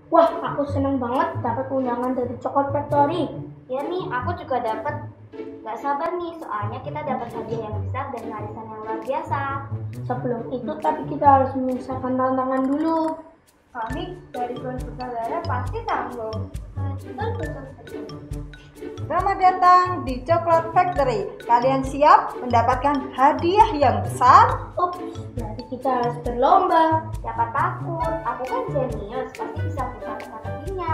Wah, aku seneng banget dapat undangan dari Coklat Factory. Ya nih, aku juga dapat. Gak sabar nih, soalnya kita dapat hadiah yang besar dan warisan yang luar biasa. Sebelum itu, tapi kita harus menyelesaikan tantangan dulu. Kami dari Bond Sutradara pasti tanggung. Selamat datang di Coklat Factory. Kalian siap mendapatkan hadiah yang besar? Ups, berarti kita harus berlomba. Siapa takut? Aku kan jenius, pasti bisa buka teka-tekinya.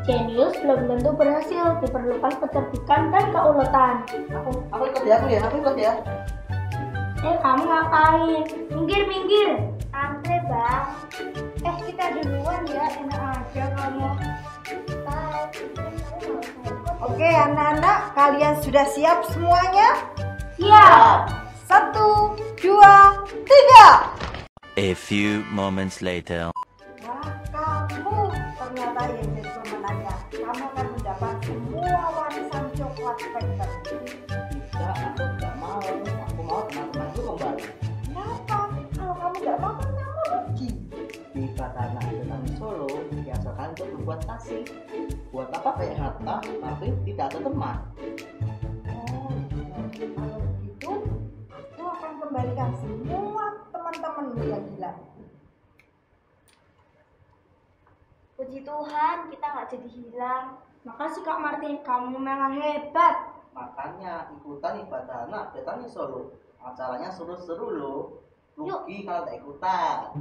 Jenius belum tentu berhasil, diperlukan kecerdikan dan keuletan. Aku ikut ya. Kamu ngapain? Minggir. Antre bang. Kita duluan ya, enak aja kamu. Oke anak-anak, kalian sudah siap semuanya? Siap. 1, 2, 3. A few moments later. Wah, kamu ternyata yang jadi pemenangnya. Kamu akan mendapat semua warisan Coklat Factory. Tidak, aku tidak mau. Aku mau teman-temanku kembali. Kenapa? Kalau kamu tidak mau, kan kamu rugi. Di Badana Betani Solo biasakan untuk berbuat kasih. Buat apa kayak harta, tapi tidak ada teman. Oh, kalau begitu, aku akan kembalikan semua teman-temanmu yang hilang. Puji Tuhan, kita nggak jadi hilang. Makasih Kak Martin, kamu memang hebat. Makanya ikutan ibadah anak Betani Solo. Acaranya seru-seru loh. Rugi kalau tak ikutan.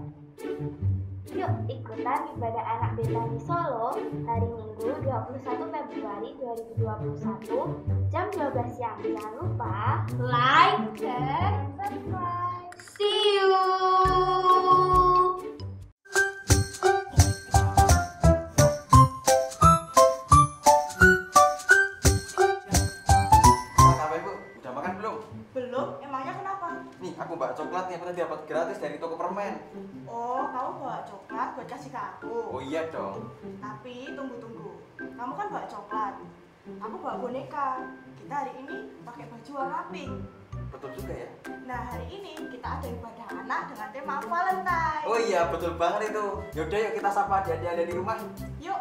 Yuk ikutan ibadah anak Betani Solo hari Minggu 21 Februari 2021 jam 12 siang. Jangan lupa Like, share, dan subscribe. see you. Apa ibu? Udah makan belum? Belum? Emangnya kenapa? Nih aku bawa coklat yang tadi dapat gratis dari toko permen. Oh, kamu bawa coklat buat kasih ke aku. Oh iya dong. Tapi tunggu. Kamu kan bawa coklat. Aku bawa boneka. Kita hari ini pakai baju warna pink. Betul juga ya. Nah, hari ini kita ada ibadah anak dengan tema Valentine. Oh iya betul banget itu. Yaudah yuk kita sapa adik-adik ada di rumah. Yuk.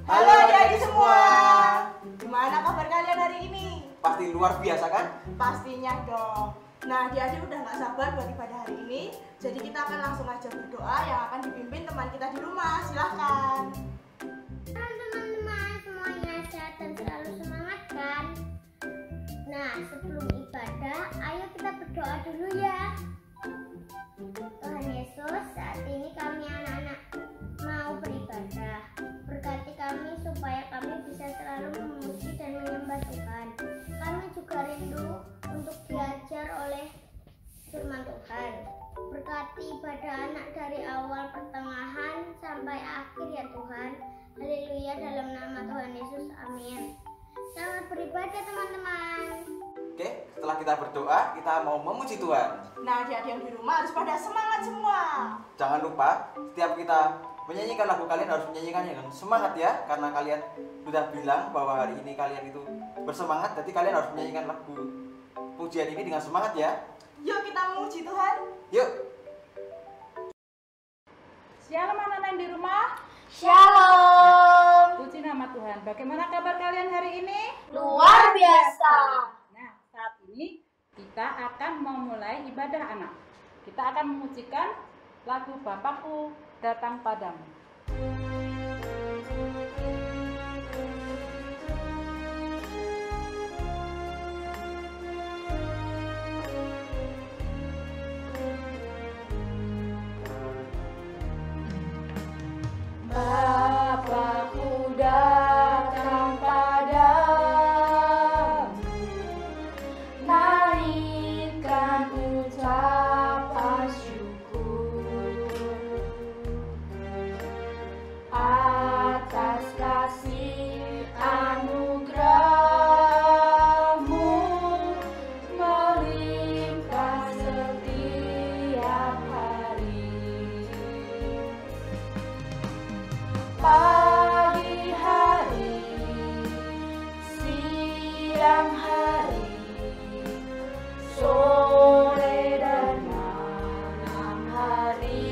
Halo adik-adik semua. Gimana kabar kalian hari ini? Pasti luar biasa kan? Pastinya dong. Nah, adik-adik udah gak sabar buat ibadah hari ini. Jadi kita akan langsung aja berdoa yang akan dipimpin teman kita di rumah. Silahkan. Teman-teman semuanya sehat dan selalu semangat kan? Nah, sebelum ibadah, ayo kita berdoa dulu ya. Tuhan Yesus, saat ini kami anak-anak mau beribadah. Berkati kami supaya kami bisa selalu memuji dan menyembah Tuhan. Kami juga rindu untuk diajar oleh firman Tuhan. Berkati ibadah anak dari awal pertengahan sampai akhir ya Tuhan. Haleluya, dalam nama Tuhan Yesus, amin. Selamat beribadah teman-teman. Oke, setelah kita berdoa, kita mau memuji Tuhan. Nah, adik-adik yang di rumah harus pada semangat semua. Jangan lupa, setiap kita menyanyikan lagu, kalian harus menyanyikannya dengan semangat ya. Karena kalian sudah bilang bahwa hari ini kalian itu bersemangat, jadi kalian harus menyanyikan lagu pujian ini dengan semangat ya. Yuk kita memuji Tuhan. Yuk. Shalom anak-anak yang di rumah. Shalom. Puji nama Tuhan. Bagaimana kabar kalian hari ini? Luar biasa. Nah, saat ini kita akan memulai ibadah anak. Kita akan memujikan lagu Bapakku Datang Padamu. Bapakku datang padamu, naikkan ucapan syukur atas kasih anugerahmu melimpah setiap hari. Pagi hari, siang hari, sore dan malam hari.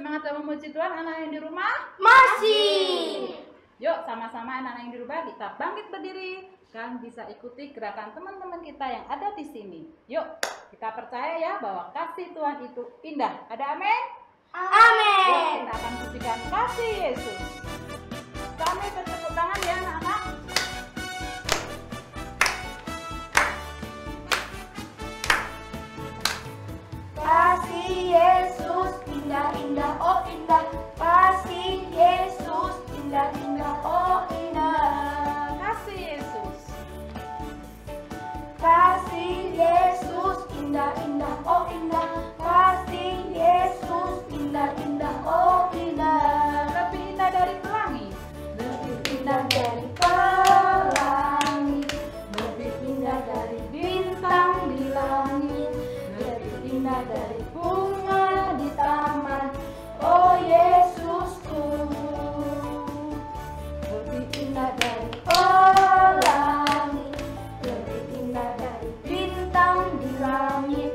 semangat dalam memuji Tuhan anak yang di rumah? Masih. Yuk sama-sama anak-anak yang di rumah kita bangkit berdiri. Kalian bisa ikuti gerakan teman-teman kita yang ada di sini. Yuk, kita percaya ya bahwa kasih Tuhan itu indah. Ada amin? Amin. Yuk, kita akan pujikan kasih Yesus. Kami bertepuk tangan ya anak-anak. Kasih Yesus indah-indah, oh indah. Kasih Yesus indah-indah, oh indah. Kasih Yesus. Kasih Yesus indah-indah, oh indah. Kasih Yesus indah-indah, oh indah. Lebih indah dari pelangi. Lebih indah dari pelangi, lebih indah dari bintang di langit, lebih indah dari bunga di taman. Oh Yesusku, lebih indah dari pelangi, lebih indah dari bintang di langit,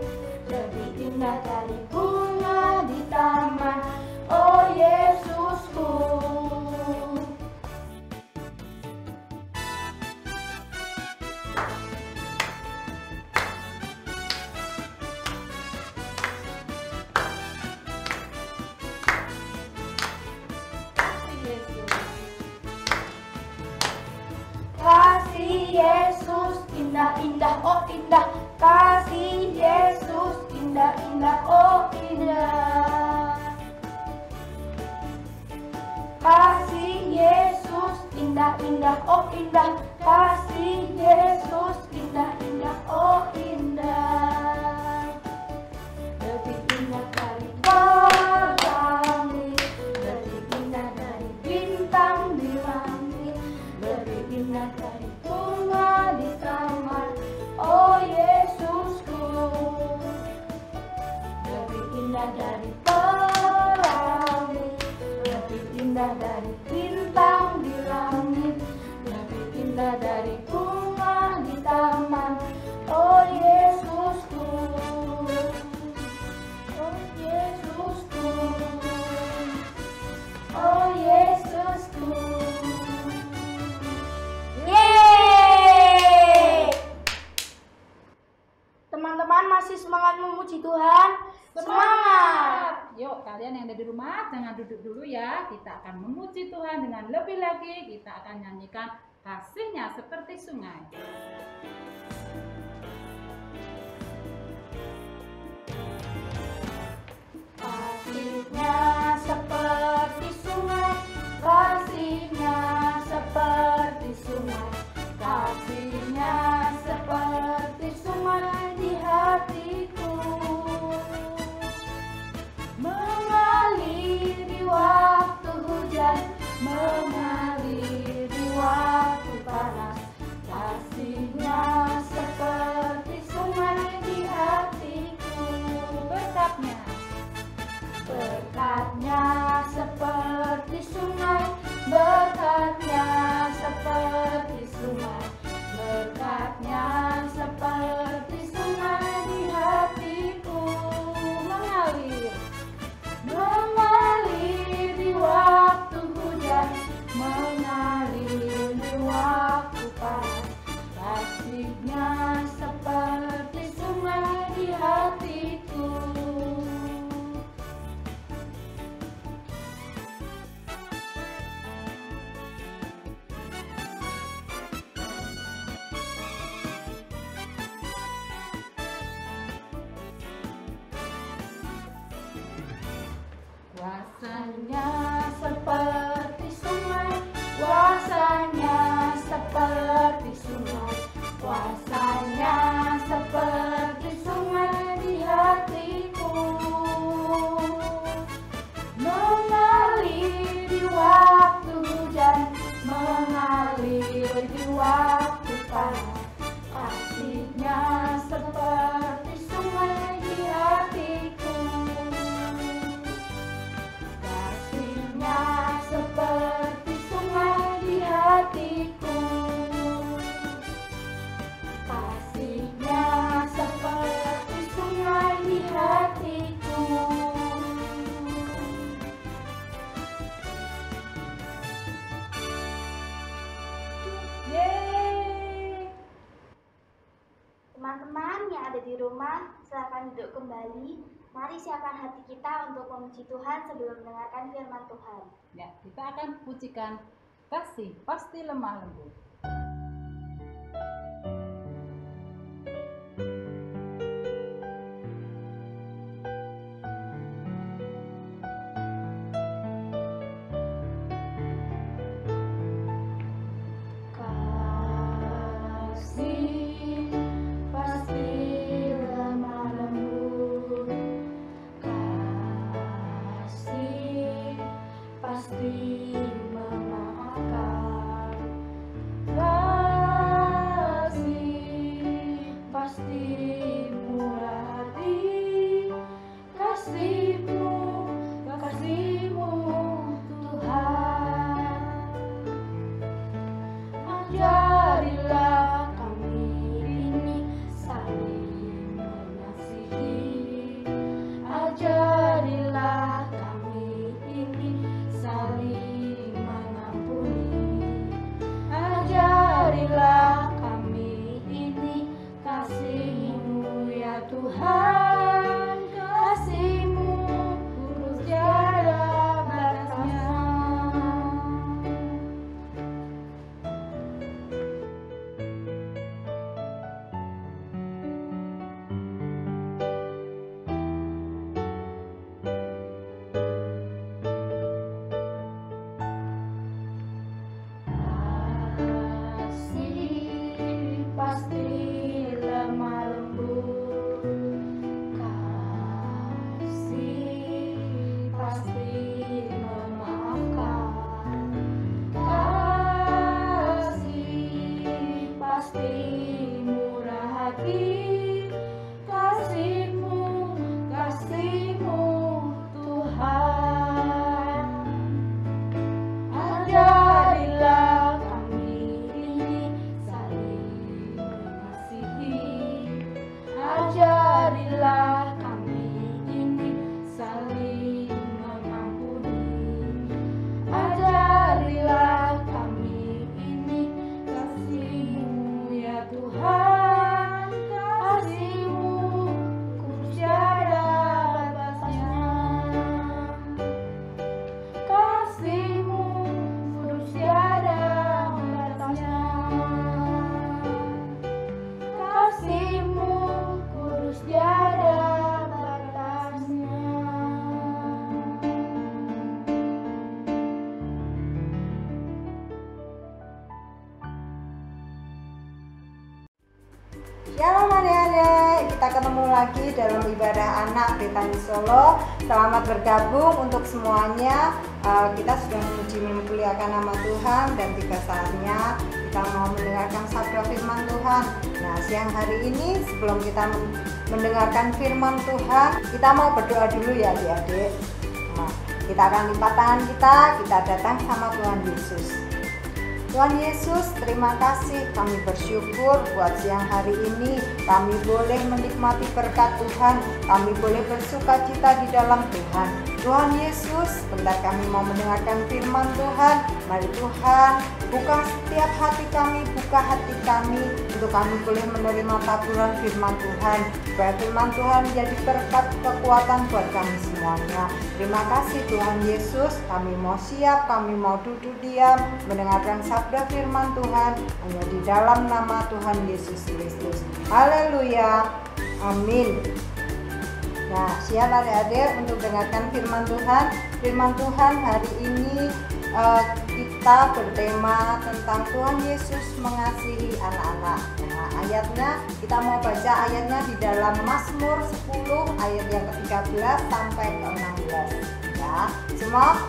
lebih indah dari bunga di taman. Oh Yesusku. Kasih Yesus indah-indah, oh indah. Kasih Yesus indah-indah, oh indah. Kasih Yesus indah-indah, oh indah. Kasih Yesus indah-indah, oh indah. Lebih indah dari pelangi, lebih indah dari bintang di langit, lebih indah dari bunga di taman. Oh Yesusku, lebih indah dari pelangi, lebih indah dari bintang di langit, lebih indah dari bunga di taman. Oh Yesusku, oh Yesusku, oh Yesusku. Yeay! Teman-teman masih semangat memuji Tuhan? Semangat! Yuk, kalian yang ada di rumah jangan duduk dulu ya. Kita akan memuji Tuhan dengan lebih lagi. Kita akan nyanyikan kasih-Nya seperti sungai. Kasih-Nya seperti sungai, kasih-Nya seperti sungai, kasih-Nya seperti sungai di hatiku, mengalir di waktu hujan, mengalir di waktu panas. Kasih-Nya seperti sungai di hatiku, Berkatnya. berkatnya seperti sungai, berkatnya seperti sungai, berkatnya seperti sungai di hatiku, mengalir, mengalir di waktu hujan, mengalir di waktu panas. Kasih-Nya seperti sungai di hatiku. Kuasanya seperti sungai, kuasanya seperti sungai, kuasanya seperti sungai di hatiku, mengalir di waktu hujan, mengalir di waktu panas. Kasih-Nya seperti sungai di hatiku, kasih-Nya seperti sungai di hatiku, kasih-Nya seperti sungai di hatiku. ada di rumah, silakan duduk kembali. Mari siapkan hati kita untuk memuji Tuhan sebelum mendengarkan firman Tuhan. Ya, kita akan pujikan Kasih Pasti Lemah Lembut. Shalom adik-adik, kita ketemu lagi dalam ibadah anak Betani Solo. Selamat bergabung untuk semuanya. Kita sudah memuji-memuliakan nama Tuhan dan tiba saatnya kita mau mendengarkan sabda firman Tuhan. Nah, siang hari ini sebelum kita mendengarkan firman Tuhan, kita mau berdoa dulu ya adik-adik. Nah, kita akan lipat tangan kita datang sama Tuhan Yesus. Tuhan Yesus, terima kasih, kami bersyukur buat siang hari ini kami boleh menikmati berkat Tuhan, kami boleh bersuka cita di dalam Tuhan. Tuhan Yesus, bentar kami mau mendengarkan firman Tuhan. Mari Tuhan, buka setiap hati kami, buka hati kami untuk kami boleh menerima taburan firman Tuhan, supaya firman Tuhan menjadi berkat kekuatan buat kami semuanya. Terima kasih Tuhan Yesus, kami mau siap, kami mau duduk diam mendengarkan sabda firman Tuhan hanya di dalam nama Tuhan Yesus Kristus. Haleluya, amin. Nah, siap adik-adik untuk dengarkan firman Tuhan. Firman Tuhan hari ini kita bertema tentang Tuhan Yesus mengasihi anak-anak. Nah, ayatnya kita mau baca ayatnya di dalam Mazmur 10 ayat yang ke-13 sampai ke-16. Ya, semua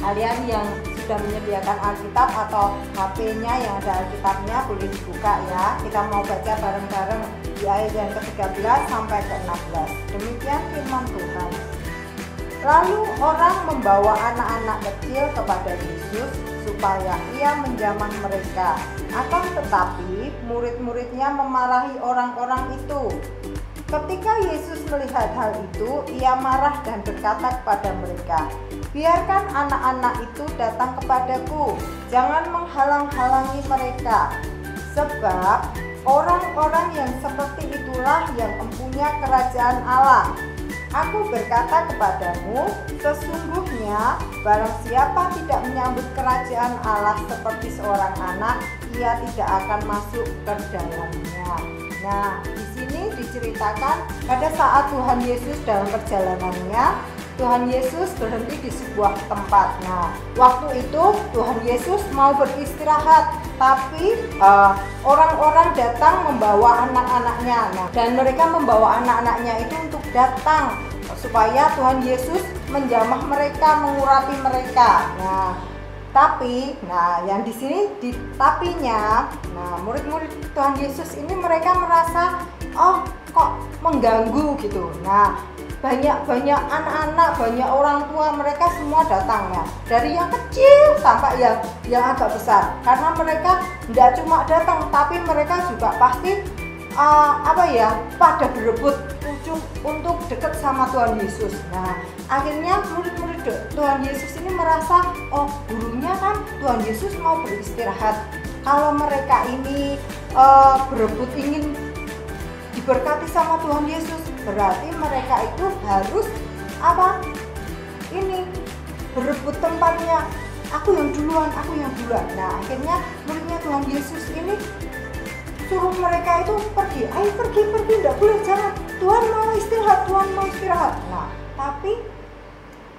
kalian yang sudah menyediakan Alkitab atau HP-nya yang ada Alkitabnya boleh dibuka ya. Kita mau baca bareng-bareng di ayat yang ke-13 sampai ke-16. Demikian firman Tuhan. Lalu orang membawa anak-anak kecil kepada Yesus supaya ia menjamah mereka. Akan tetapi murid-muridnya memarahi orang-orang itu. Ketika Yesus melihat hal itu, ia marah dan berkata kepada mereka, "Biarkan anak-anak itu datang kepadaku, jangan menghalang-halangi mereka. Sebab orang-orang yang seperti itulah yang empunya kerajaan Allah. Aku berkata kepadamu, sesungguhnya barang siapa tidak menyambut kerajaan Allah seperti seorang anak, ia tidak akan masuk ke dalamnya. Nah, di sini diceritakan pada saat Tuhan Yesus dalam perjalanannya, Tuhan Yesus berhenti di sebuah tempat. Nah, waktu itu Tuhan Yesus mau beristirahat, tapi orang-orang datang membawa anak-anaknya. Nah, dan mereka membawa anak-anaknya itu untuk datang supaya Tuhan Yesus menjamah mereka, mengurapi mereka. Nah, tapi, yang di sini di tapinya, murid-murid Tuhan Yesus ini mereka merasa, oh kok mengganggu gitu. Nah, banyak anak-anak, banyak orang tua, mereka semua datang ya, dari yang kecil sampai yang agak besar, karena mereka tidak cuma datang, tapi mereka juga pasti pada berebut untuk dekat sama Tuhan Yesus. Nah, akhirnya murid-murid Tuhan Yesus ini merasa, oh gurunya kan Tuhan Yesus mau beristirahat, kalau mereka ini berebut ingin diberkati sama Tuhan Yesus, berarti mereka itu harus berebut tempatnya, aku yang duluan. Nah, akhirnya muridnya Tuhan Yesus ini suruh mereka itu pergi, ayo pergi, tidak boleh, jangan, Tuhan mau istirahat. Nah, tapi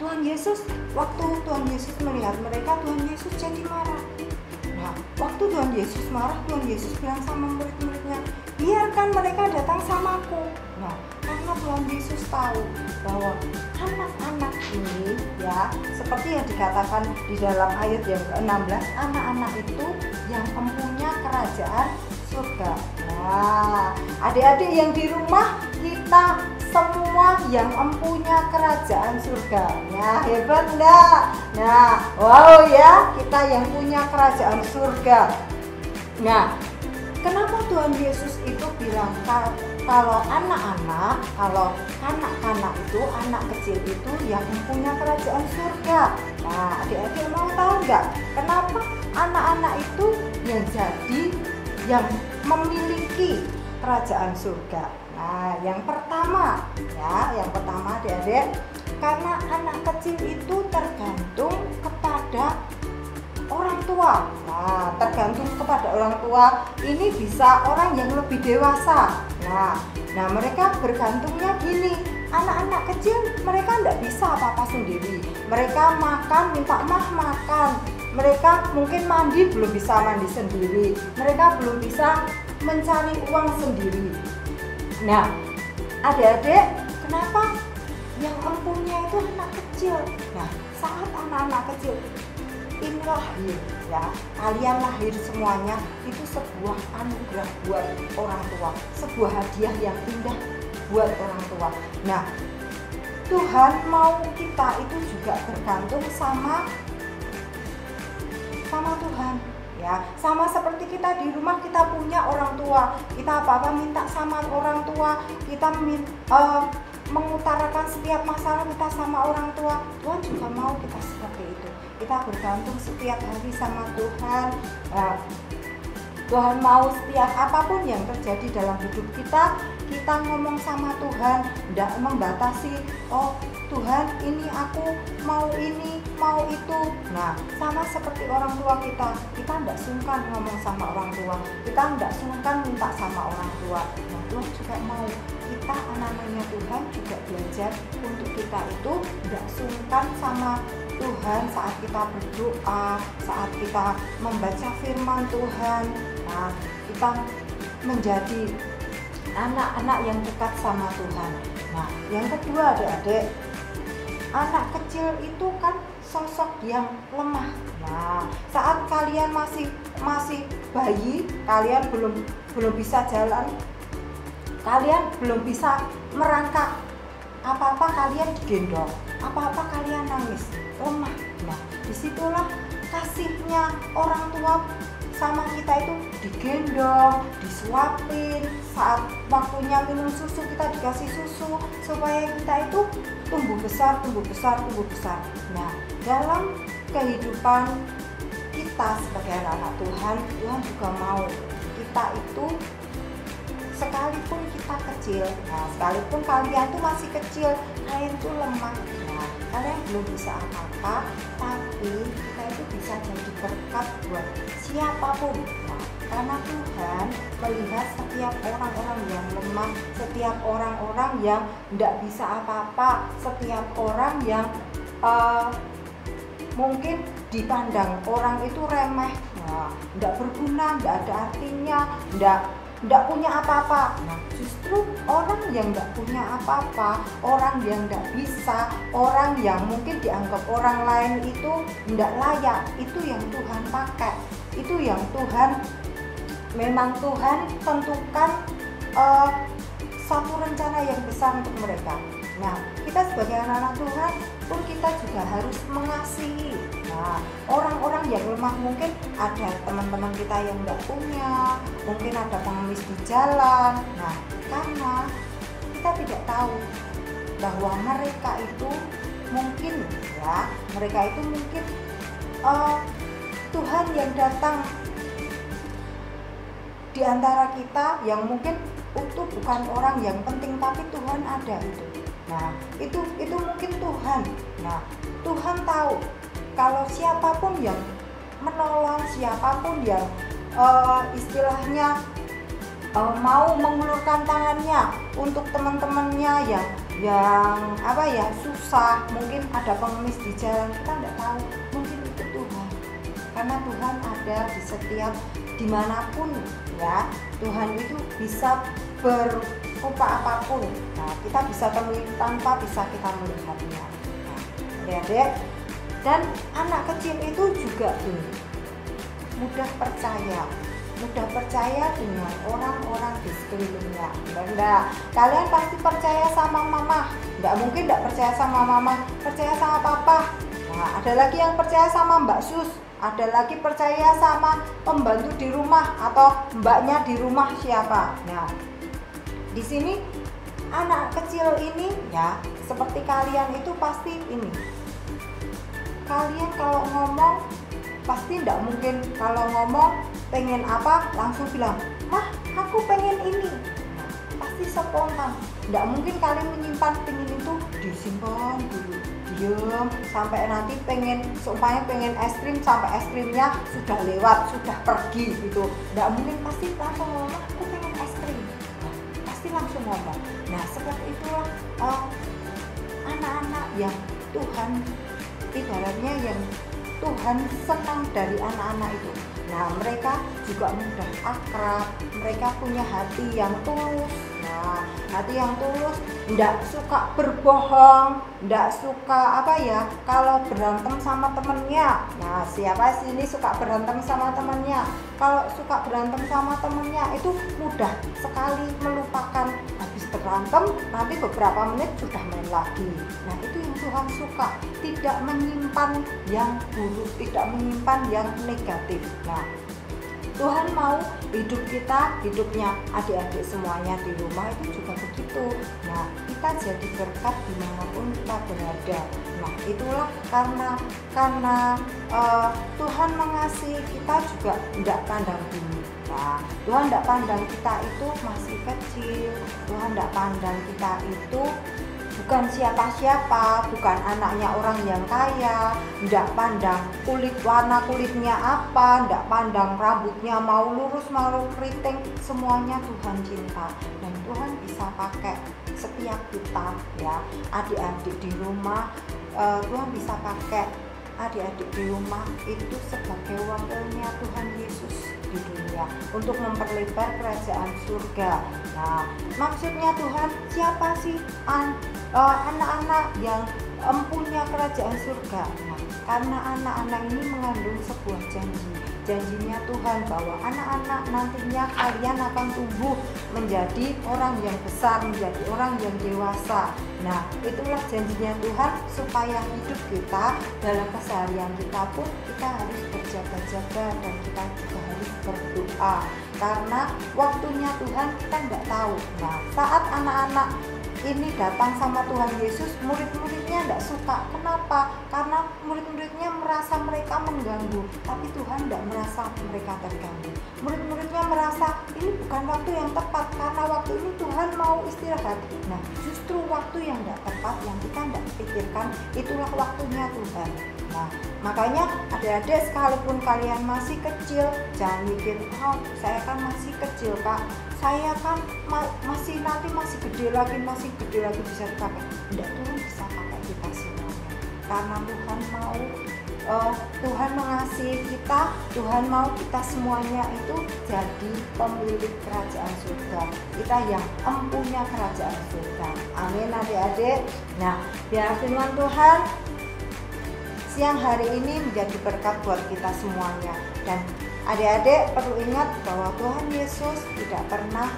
Tuhan Yesus, waktu Tuhan Yesus melihat mereka, Tuhan Yesus jadi marah. Nah, waktu Tuhan Yesus marah, Tuhan Yesus bilang sama murid-muridnya, biarkan mereka datang samaku. Nah, karena Tuhan Yesus tahu bahwa anak-anak ini ya, seperti yang dikatakan di dalam ayat yang ke-16, anak-anak itu yang mempunyai kerajaan surga. Nah, adik-adik yang di rumah, kita semua yang mempunyai kerajaan surga. Nah, hebat enggak? Nah, wow ya, kita yang punya kerajaan surga. Nah, kenapa Tuhan Yesus itu bilang kalau anak-anak, kalau kanak-kanak itu, anak kecil itu yang mempunyai kerajaan surga? Nah, adik-adik mau tahu enggak? Kenapa anak-anak itu yang memiliki kerajaan surga? Nah, yang pertama adik-adik, karena anak kecil itu tergantung kepada orang tua. Nah, tergantung kepada orang tua ini bisa orang yang lebih dewasa. Nah, mereka bergantungnya gini, anak-anak kecil mereka tidak bisa apa-apa sendiri. Mereka makan, minta makan. Mereka mungkin mandi belum bisa mandi sendiri. Mereka belum bisa mencari uang sendiri. Nah, adik-adik, kenapa yang mempunyai itu anak kecil? Nah, saat anak-anak kecil ini lahir ya, kalian lahir semuanya, itu sebuah anugerah buat orang tua, sebuah hadiah yang indah buat orang tua. Nah, Tuhan mau kita itu juga bergantung sama Tuhan ya, sama seperti kita di rumah, kita punya orang tua, kita apa-apa minta sama orang tua, kita mengutarakan setiap masalah kita sama orang tua. Tuhan juga mau kita seperti itu, kita bergantung setiap hari sama Tuhan. Nah, Tuhan mau setiap apapun yang terjadi dalam hidup kita ngomong sama Tuhan, tidak membatasi, oh Tuhan ini aku mau ini, mau itu. Nah, sama seperti orang tua kita tidak sungkan ngomong sama orang tua, kita tidak sungkan minta sama orang tua. Nah, Tuhan juga mau kita, anak-anaknya Tuhan, juga belajar untuk kita itu tidak sungkan sama Tuhan saat kita berdoa, saat kita membaca firman Tuhan. Nah, kita menjadi anak-anak yang dekat sama Tuhan. Nah, yang kedua adik-adik, anak kecil itu kan sosok yang lemah. Nah, saat kalian masih bayi, kalian belum bisa jalan, kalian belum bisa merangkak, apa-apa kalian digendong, apa-apa kalian nangis, lemah. Nah, disitulah kasihnya orang tua sama kita itu digendong, disuapin, saat waktunya minum susu kita dikasih susu supaya kita itu tumbuh besar. Nah, dalam kehidupan kita sebagai anak-anak Tuhan, Tuhan juga mau kita itu sekalipun kita kecil, nah sekalipun kalian tuh masih kecil, kalian tuh lemah, nah kalian belum bisa apa-apa, tapi kita itu bisa jadi berkat buat siapapun. Nah, karena Tuhan melihat setiap orang-orang yang lemah, setiap orang-orang yang tidak bisa apa-apa, setiap orang yang mungkin dipandang orang itu remeh, nah, tidak berguna, tidak ada artinya, tidak punya apa-apa. Nah, justru orang yang tidak punya apa-apa, orang yang tidak bisa, orang yang mungkin dianggap orang lain itu tidak layak, itu yang Tuhan pakai, itu yang Tuhan, memang Tuhan tentukan satu rencana yang besar untuk mereka. Nah, kita sebagai anak-anak Tuhan pun kita juga harus mengasihi. Nah, orang-orang yang lemah, mungkin ada teman-teman kita yang nggak punya, mungkin ada pengemis di jalan. Nah, karena kita tidak tahu bahwa mereka itu mungkin Tuhan yang datang di antara kita yang mungkin itu bukan orang yang penting, tapi Tuhan ada itu. Nah, itu mungkin Tuhan. Nah, Tuhan tahu kalau siapapun yang menolong, siapapun yang istilahnya mau mengulurkan tangannya untuk teman-temannya yang susah, mungkin ada pengemis di jalan, kita tidak tahu, mungkin itu Tuhan. Karena Tuhan ada di setiap dimanapun, ya. Tuhan itu bisa berupa apapun. Nah, kita bisa temui tanpa bisa kita melihatnya. Nah, adik-adik, dan anak kecil itu juga mudah percaya dengan orang-orang di sekelilingnya. Enggak, kalian pasti percaya sama mama, enggak mungkin enggak percaya sama mama, percaya sama papa. Nah, ada lagi yang percaya sama Mbak Sus, ada lagi percaya sama pembantu di rumah atau mbaknya di rumah siapa. Nah, di sini anak kecil ini ya, seperti kalian itu pasti ini. Kalian kalau ngomong pasti tidak mungkin kalau ngomong pengen apa langsung bilang, "Mah, aku pengen ini." Nah, pasti spontan. Tidak mungkin kalian menyimpan pengen itu disimpan dulu, diam sampai nanti supaya pengen es krim sampai es krimnya sudah lewat, sudah pergi gitu. Tidak mungkin, pasti langsung ngomong, "Aku pengen es krim." Nah, pasti langsung ngomong. Nah, seperti itulah anak-anak yang Tuhan, ibaratnya yang Tuhan senang dari anak-anak itu. Nah, mereka juga mudah akrab, mereka punya hati yang tulus. Nah, hati yang tulus, tidak suka berbohong, tidak suka kalau berantem sama temennya. Nah, siapa sih ini suka berantem sama temennya? Kalau suka berantem sama temennya itu mudah sekali melupakan, habis berantem nanti beberapa menit sudah main lagi. Nah, itu yang Tuhan suka, tidak menyimpan yang buruk, tidak menyimpan yang negatif. Nah, Tuhan mau hidup kita, hidupnya adik-adik semuanya di rumah itu juga begitu. Nah, kita jadi berkat dimanapun kita berada. Nah, itulah karena Tuhan mengasihi kita juga tidak pandang bulu. Nah, Tuhan tidak pandang kita itu masih kecil. Tuhan tidak pandang kita itu bukan siapa-siapa, bukan anaknya orang yang kaya, tidak pandang warna kulitnya apa, tidak pandang rambutnya mau lurus mau keriting, semuanya Tuhan cinta. Dan Tuhan bisa pakai setiap kita, ya, adik-adik di rumah. Tuhan bisa pakai adik-adik di rumah itu sebagai wakilnya Tuhan Yesus di dunia untuk memperlebar kerajaan surga. Nah, maksudnya Tuhan, siapa sih anak-anak yang empunya kerajaan surga? Nah, karena anak-anak ini mengandung sebuah janjinya Tuhan bahwa anak-anak nantinya kalian akan tumbuh menjadi orang yang besar, menjadi orang yang dewasa. Nah, itulah janjinya Tuhan, supaya hidup kita dalam keseharian kita pun kita harus berjaga-jaga dan kita juga harus berdoa, karena waktunya Tuhan kita tidak tahu. Nah, saat anak-anak ini datang sama Tuhan Yesus, murid-muridnya tidak suka. Kenapa? Karena murid-muridnya merasa mereka mengganggu, tapi Tuhan tidak merasa mereka terganggu. Murid-muridnya merasa ini bukan waktu yang tepat, karena waktu ini Tuhan mau istirahat. Nah, justru waktu yang tidak tepat, yang kita tidak pikirkan, itulah waktunya Tuhan. Nah, makanya adik-adik sekalipun kalian masih kecil, jangan mikir, oh saya kan masih kecil Kak, saya kan masih gede lagi bisa dipakai. Tidak, Tuhan bisa pakai kita semuanya, karena Tuhan mau, Tuhan mengasihi kita, Tuhan mau kita semuanya itu jadi pemilik kerajaan surga, kita yang empunya kerajaan surga. Amin adik-adik. Nah, biar firman Tuhan siang hari ini menjadi berkat buat kita semuanya. Dan adik-adik perlu ingat bahwa Tuhan Yesus tidak pernah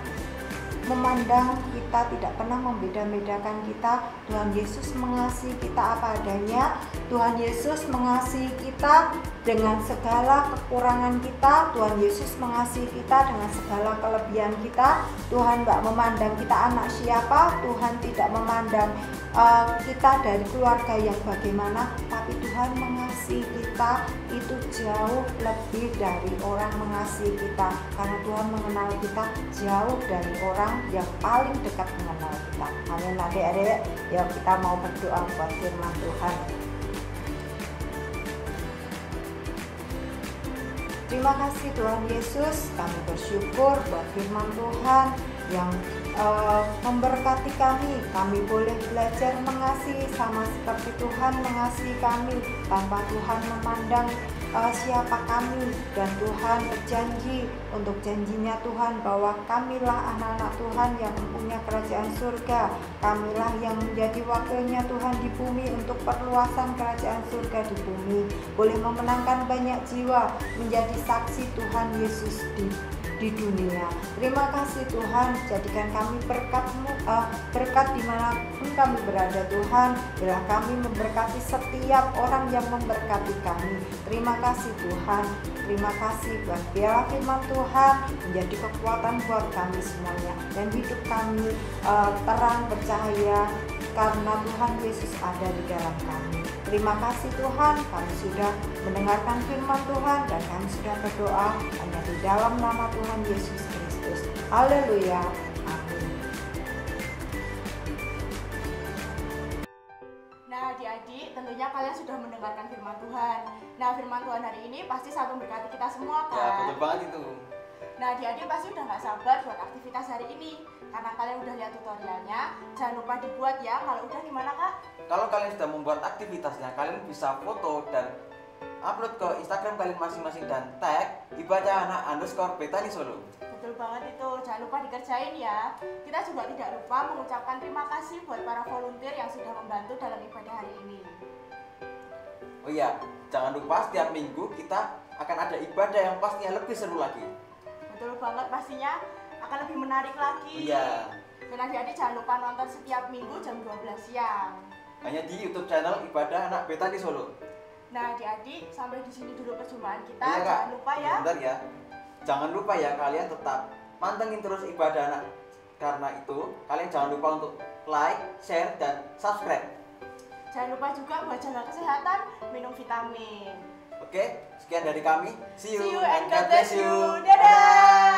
memandang kita, tidak pernah membeda-bedakan kita. Tuhan Yesus mengasihi kita apa adanya. Tuhan Yesus mengasihi kita dengan segala kekurangan kita. Tuhan Yesus mengasihi kita dengan segala kelebihan kita. Tuhan tidak memandang kita anak siapa, Tuhan tidak memandang kita dari keluarga yang bagaimana, tapi Tuhan mengasihi kita itu jauh lebih dari orang mengasihi kita, karena Tuhan mengenal kita jauh dari orang yang paling dekat mengenal kita. Amin adik-adik. Yuk kita mau berdoa buat firman Tuhan. Terima kasih Tuhan Yesus, kami bersyukur buat firman Tuhan yang memberkati kami. Kami boleh belajar mengasihi sama seperti Tuhan mengasihi kami, tanpa Tuhan memandang siapa kami. Dan Tuhan berjanji untuk janjinya Tuhan bahwa kamilah anak-anak Tuhan yang mempunyai kerajaan surga. Kamilah yang menjadi wakilnya Tuhan di bumi untuk perluasan kerajaan surga di bumi, boleh memenangkan banyak jiwa, menjadi saksi Tuhan Yesus di dunia. Terima kasih Tuhan, jadikan kami berkat dimanapun kami berada Tuhan. Bila kami memberkati setiap orang yang memberkati kami. Terima kasih Tuhan, terima kasih buat biarlah firman Tuhan menjadi kekuatan buat kami semuanya, dan hidup kami terang bercahaya karena Tuhan Yesus ada di dalam kami. Terima kasih Tuhan, kami sudah mendengarkan firman Tuhan dan kami sudah berdoa hanya di dalam nama Tuhan Yesus Kristus. Haleluya. Amin. Nah adik-adik, tentunya kalian sudah mendengarkan firman Tuhan. Nah firman Tuhan hari ini pasti sangat memberkati kita semua kan? Ya betul banget itu. Nah adik-adik pasti udah gak sabar buat aktivitas hari ini. Karena kalian udah lihat tutorialnya, jangan lupa dibuat ya. Kalau udah gimana Kak? Kalau kalian sudah membuat aktivitasnya, kalian bisa foto dan upload ke Instagram kalian masing-masing dan tag ibadah_anak_Betani Solo. Betul banget itu, jangan lupa dikerjain ya. Kita juga tidak lupa mengucapkan terima kasih buat para volunteer yang sudah membantu dalam ibadah hari ini. Oh iya, jangan lupa setiap minggu kita akan ada ibadah yang pastinya lebih seru lagi. Betul banget, pastinya akan lebih menarik lagi. Iya. Dan adik-adik jangan lupa nonton setiap minggu jam 12 siang. Hanya di YouTube channel Ibadah Anak Betani Solo. Nah adik-adik, sampai di sini dulu perjumpaan kita. Iya, Kak. Jangan lupa ya. Bentar ya. Jangan lupa ya, kalian tetap pantengin terus Ibadah Anak. Karena itu, kalian jangan lupa untuk like, share, dan subscribe. Jangan lupa juga buat jaga kesehatan, minum vitamin. Oke, sekian dari kami. See you and God bless you. Dadah.